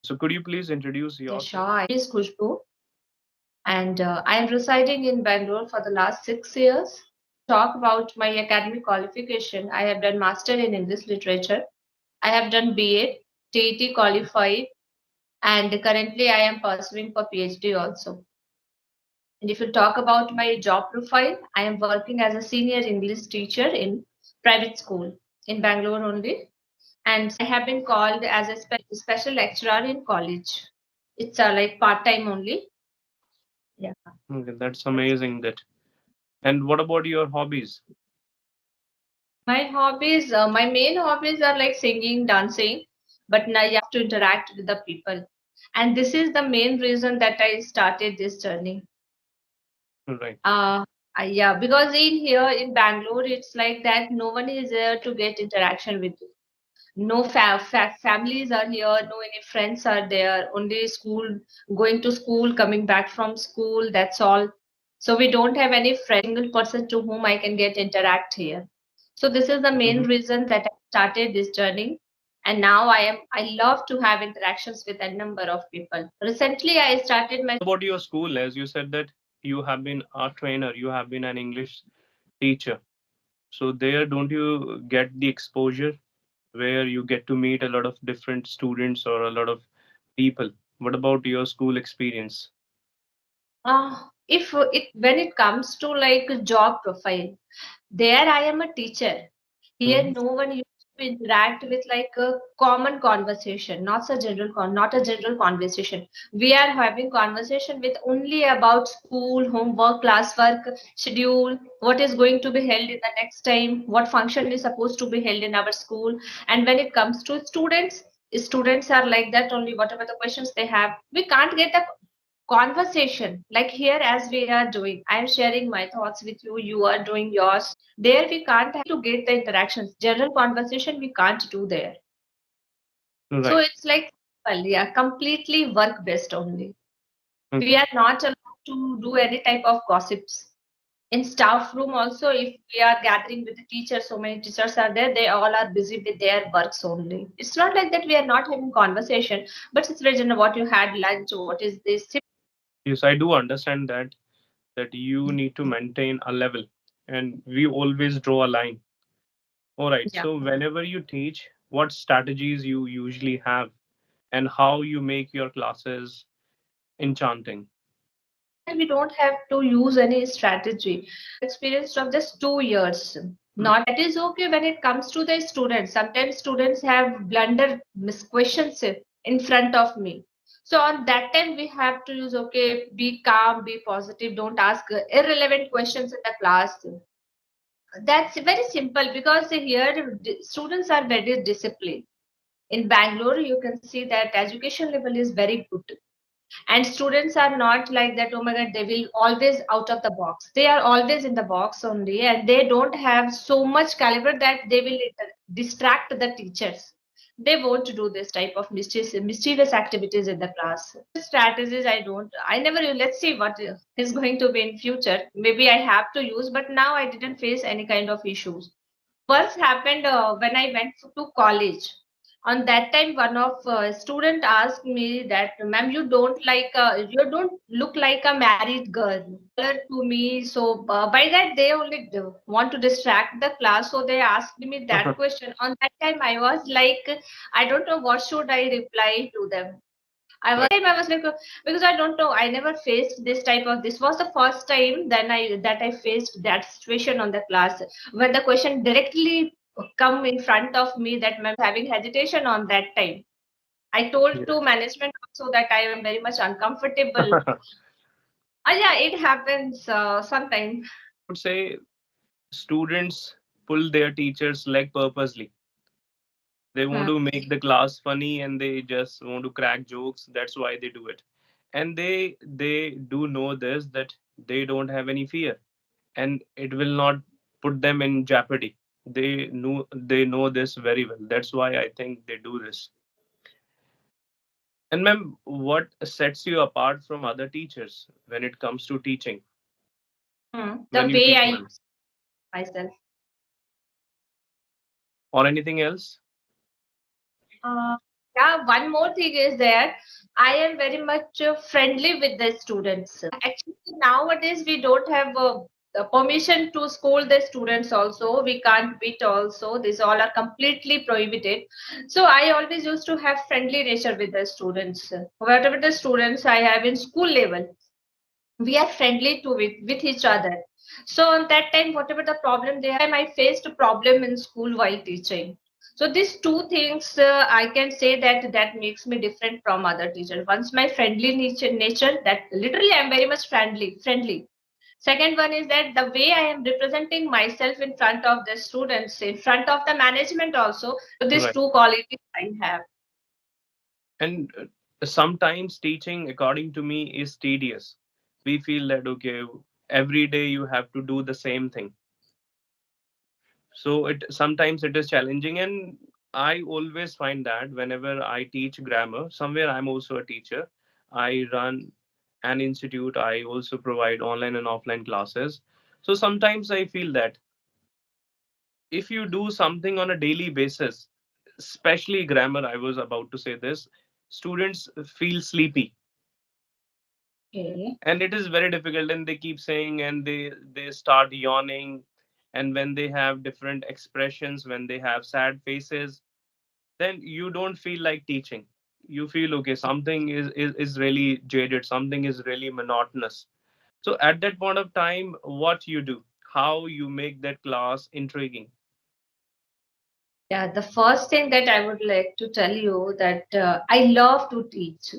So could you please introduce Yeah, yourself? sure. Is Khushbu, and I am residing in Bangalore for the last 6 years. Talk about my academic qualification. I have done Master in English Literature. I have done B.Ed, TET qualified, and currently I am pursuing for PhD also. And if you talk about my job profile, I am working as a senior English teacher in private school in Bangalore only. And I have been called as a special lecturer in college. It's like part time only. Yeah. Okay, that's amazing. That. And what about your hobbies? My hobbies, my main hobbies are like singing, dancing, but now you have to interact with the people. And this is the main reason that I started this journey. Right. Uh, yeah, because in here in Bangalore, it's like that no one is there to get interaction with you. No families are here, no any friends are there, only school, going to school, coming back from school, that's all. So we don't have any friend, single person to whom I can get interact here. So this is the main Mhm. reason that I started this journey. And now I love to have interactions with a number of people. Recently, I started my About your school, as you said that you have been a trainer, you have been an English teacher. So there, don't you get the exposure where you get to meet a lot of different students or a lot of people? What about your school experience? if it when it comes to like job profile, there I am a teacher. Here, Mhm. no one used to interact with like a common conversation, not a general conversation. We are having conversation with only about school, homework, classwork, schedule, what is going to be held in the next time, what function is supposed to be held in our school. And when it comes to students, students are like that only. Whatever the questions they have, we can't get the conversation like here as we are doing. I am sharing my thoughts with you, you are doing yours. There we can't have to get the interactions, general conversation we can't do there. So Right. it's like, well, yeah, completely work based only. We Okay. are not allowed to do any type of gossips in staff room also. If we are gathering with the teachers, so many teachers are there, they all are busy with their works only. It's not like that we are not having conversation, but it's region what you had lunch, what is this. Yes, I do understand that you need to maintain a level, and we always draw a line. All right. Yeah. So whenever you teach, what strategies you usually have, and how you make your classes enchanting? And we don't have to use any strategy. Experience of just 2 years. Mm. Not that is okay when it comes to the students. Sometimes students have blunder mis questions in front of me. So on that time we have to use okay, be calm, be positive, don't ask irrelevant questions in the class. That's very simple because here students are very disciplined. In Bangalore, you can see that education level is very good, and students are not like that, oh my God, they will always out of the box. They are always in the box only, and they don't have so much caliber that they will distract the teachers. They won't do this type of mischievous activities in the class. Strategies I never use. Let's see what is going to be in future. Maybe I have to use, but now I didn't face any kind of issues. Once happened when I went to college. On that time, one of student asked me that, "Ma'am, you don't look like a married girl." To me, so by that they only want to distract the class, so they asked me that question. On that time, I was like, I don't know what should I reply to them. Right. I was like, because I don't know, I never faced this type of. This was the first time then I faced that situation on the class when the question directly come in front of me that I'm having hesitation on that time. I told Yes. to management also that I am very much uncomfortable. Yeah, it happens sometimes. I would say students pull their teachers' leg purposely. They want Hmm. to make the class funny and they just want to crack jokes. That's why they do it. And they do know this, that they don't have any fear, and it will not put them in jeopardy. They know this very well. That's why I think they do this. And ma'am, what sets you apart from other teachers when it comes to teaching? The When you way teach I one use myself. or anything else? Uh, Yeah, one more thing is there. I am very much friendly with the students. Actually, nowadays we don't have the permission to scold the students also. We can't beat also. These all are completely prohibited. So I always used to have friendly nature with the students. Whatever the students I have in school level, we are friendly to with each other. So on that time, whatever the problem they have, I faced a problem in school while teaching. So these two things, I can say that that makes me different from other teachers. Once my friendly nature, that literally I'm very much friendly. Second one is that the way I am representing myself in front of the students, in front of the management also. So these Right. two qualities I have. And sometimes teaching, according to me, is tedious. We feel that, okay, every day you have to do the same thing. So it sometimes it is challenging, and I always find that whenever I teach grammar, somewhere I'm also a teacher. I run an institute. I also provide online and offline classes. So sometimes I feel that if you do something on a daily basis, especially grammar, I was about to say this, students feel sleepy, Okay. and it is very difficult, and they keep saying, and they start yawning, and when they have different expressions, when they have sad faces, then you don't feel like teaching. You feel, okay, something is really jaded, something is really monotonous. So at that point of time, what you do, how you make that class intriguing? Yeah, the first thing that I would like to tell you that I love to teach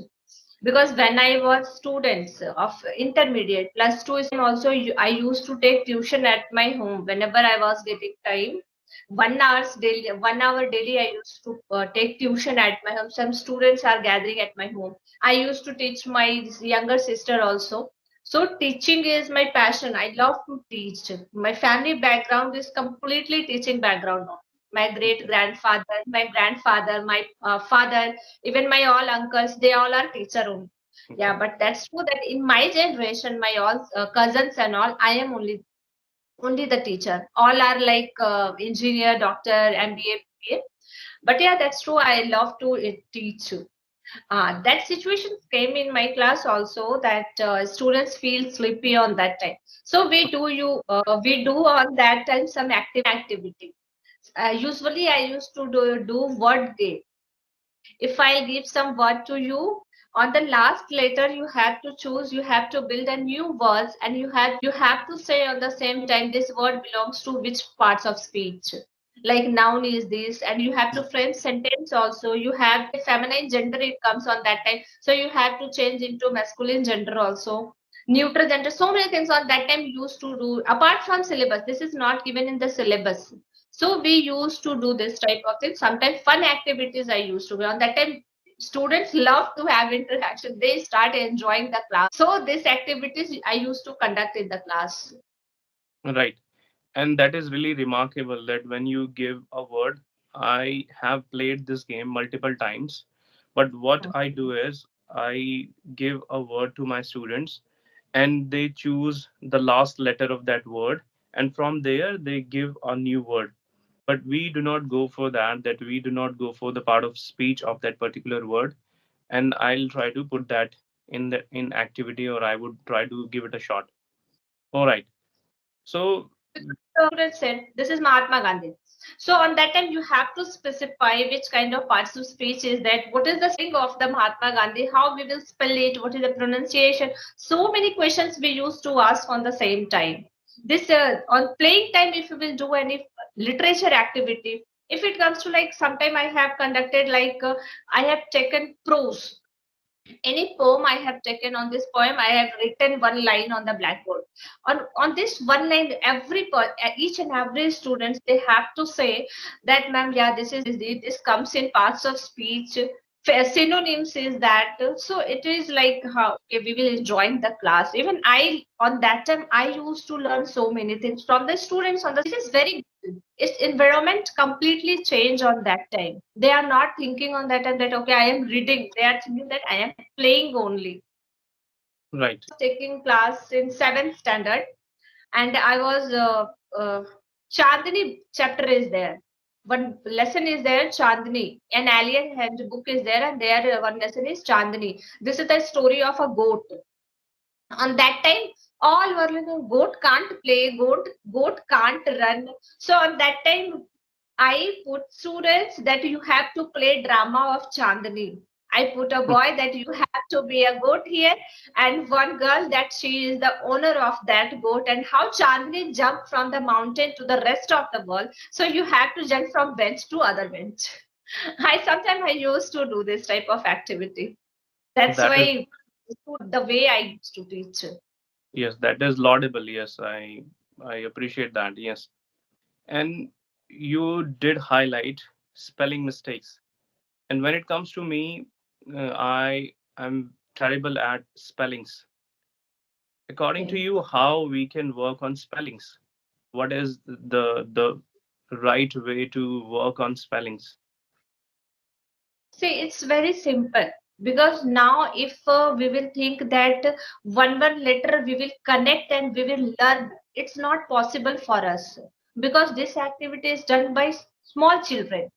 because when I was students of intermediate plus two also I used to take tuition at my home whenever I was getting time. 1 hours daily, 1 hour daily. I used to take tuition at my home. Some students are gathering at my home. I used to teach my younger sister also. So teaching is my passion. I love to teach. My family background is completely teaching background. My great Okay. grandfather, my father, even my all uncles, they all are teacher only. Okay. Yeah, but that's true that in my generation, my all cousins and all, I am only the teacher. All are like engineer, doctor, MBA, BA. But yeah, that's true. I love to teach. That situation came in my class also that students feel sleepy on that time. So we do on that time some activity. Usually, I used to do word game. If I give some word to you, on the last letter you have to choose, you have to build a new words, and you have to say on the same time this word belongs to which parts of speech. Like noun is this, and you have to frame sentence also. You have feminine gender, it comes on that time. So you have to change into masculine gender also. Neutral gender, so many things on that time used to do apart from syllabus. This is not given in the syllabus. So we used to do this type of thing. Sometimes fun activities I used to be on that time. Students love to have interaction. They start enjoying the class. So these activities I used to conduct in the class. Right. And that is really remarkable that when you give a word, I have played this game multiple times, but what I do is I give a word to my students, and they choose the last letter of that word, and from there they give a new word. But we do not go for that we do not go for the part of speech of that particular word, and I'll try to put that in activity, or I would try to give it a shot. All right. So Student said, this is Mahatma Gandhi. So on that time, you have to specify which kind of parts of speech is that, what is the spelling of the Mahatma Gandhi, how we will spell it, what is the pronunciation. So many questions we used to ask on the same time. This on playing time, if you will do any literature activity, if it comes to like sometime I have conducted like I have taken prose, any poem I have taken. On this poem, I have written one line on the blackboard. On this one line, each and every student they have to say that, ma'am, yeah, this is it. This comes in parts of speech. Synonyms is that. So it is like how okay, we will join the class. Even I on that time I used to learn so many things from the students. On the this is very good. Its environment completely change on that time. They are not thinking on that time that okay, I am reading. They are thinking that I am playing only. right. Taking class in seventh standard, and I was Chandani chapter is there. one lesson is there, Chandni. An alien handbook is there, and there one lesson is Chandni. This is the story of a goat. On that time, all were like, "Oh, goat can't play, goat can't run." So on that time, I put students that you have to play drama of Chandni. I put a boy that you have to be a goat here, and one girl that she is the owner of that goat, and how Chandni jumped from the mountain to the rest of the world. So you have to jump from bench to other bench. I used to do this type of activity. That's That is, why the way I used to teach. yes, that is laudable. Yes, I appreciate that. Yes. And you did highlight spelling mistakes. And when it comes to me, I am terrible at spellings. According to Okay. you, how we can work on spellings? What is the right way to work on spellings? See, it's very simple because now if we will think that one letter we will connect and we will learn, it's not possible for us because this activity is done by small children.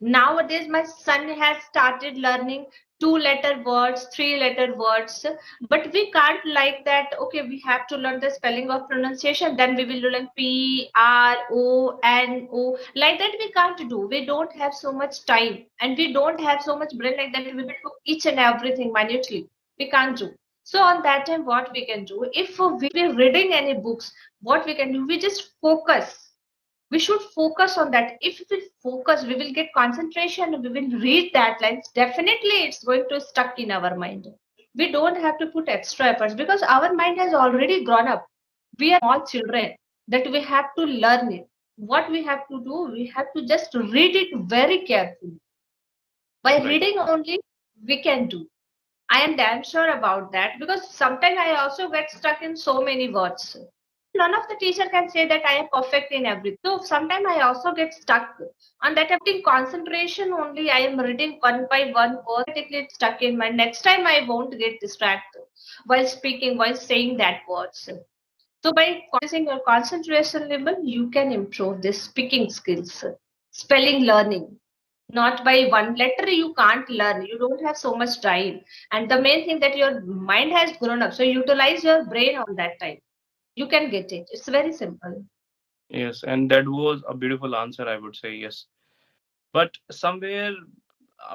Nowadays, my son has started learning two-letter words, three-letter words, but we can't like that. Okay, we have to learn the spelling of pronunciation, then we will learn P, R, O, N, O. Like that, we can't do. We don't have so much time and we don't have so much brain like that. We will do each and everything minutely. We can't do. So, on that time, what we can do, if we were reading any books, what we can do, we just focus. We should focus on that. If we focus, we will get concentration, we will read that lines, definitely it's going to stuck in our mind. We don't have to put extra efforts because our mind has already grown up. We are small children that we have to learn it. What we have to do, we have to just read it very carefully. By Right. reading only we can do. I am damn sure about that because sometimes I also get stuck in so many words. None of the teacher can say that I am perfect in everything. So sometimes I also get stuck on that. I'm putting concentration only. I am reading one by one word. Automatically it's stuck in my. Next time I won't get distracted while speaking, while saying that words. So by increasing your concentration level, you can improve this speaking skills, spelling learning. Not by one letter you can't learn. You don't have so much time. And the main thing that your mind has grown up. So utilize your brain on that time. You can get it. It's very simple. Yes, and that was a beautiful answer, I would say. Yes. But somewhere,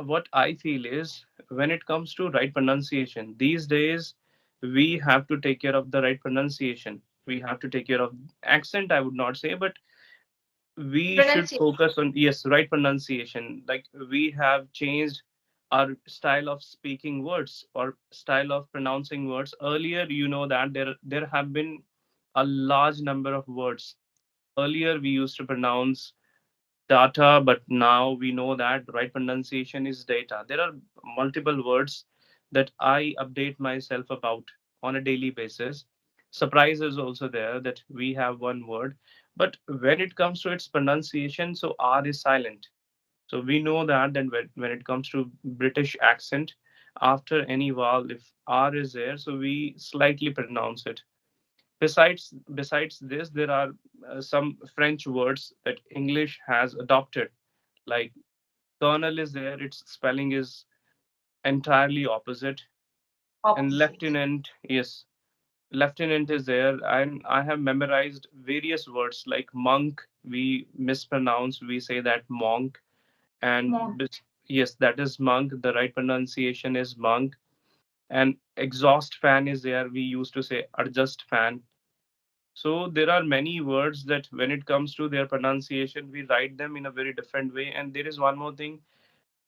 what I feel is when it comes to right pronunciation, these days we have to take care of the right pronunciation. We have to take care of accent, I would not say, but we should Pronunciation. focus on, yes, right pronunciation. Like we have changed our style of speaking words or style of pronouncing words. Earlier, you know that there have been a large number of words. Earlier, we used to pronounce data, but now we know that right pronunciation is data. There are multiple words that I update myself about on a daily basis. Surprise is also there that we have one word, but when it comes to its pronunciation, so R is silent. So we know that then when it comes to British accent, after any vowel, if R is there, so we slightly pronounce it. Besides this, there are some French words that English has adopted. Like colonel is there, its spelling is entirely opposite. And Opposite. lieutenant, yes, lieutenant is there. And I have memorized various words like monk. We mispronounce. We say that monk. More. And yes, that is monk. The right pronunciation is monk. And exhaust fan is there. We used to say adjust fan. So there are many words that when it comes to their pronunciation, we write them in a very different way. And there is one more thing,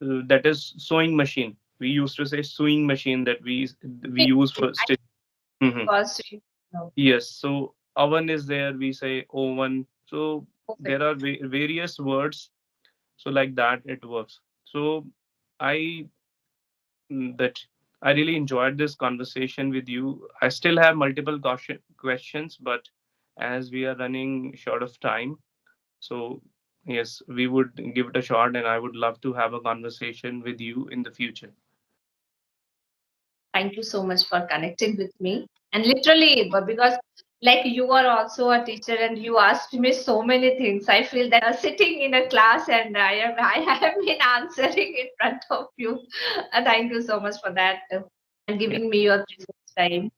that is sewing machine. We used to say sewing machine that we use for I stitch. Mhm. was no. Yes. So oven is there. We say oven. So Perfect. there are various words. So like that it works. So I that I really enjoyed this conversation with you. I still have multiple questions, but as we are running short of time, so yes, we would give it a shot, and I would love to have a conversation with you in the future. Thank you so much for connecting with me. And literally, but because like you are also a teacher and you asked me so many things. I feel that sitting in a class and I have been answering in front of you. Thank you so much for that and Yeah, giving me your precious time.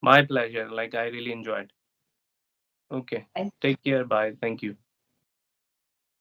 my pleasure. Like I really enjoyed. Okay. Thank Take care. Bye. Thank you.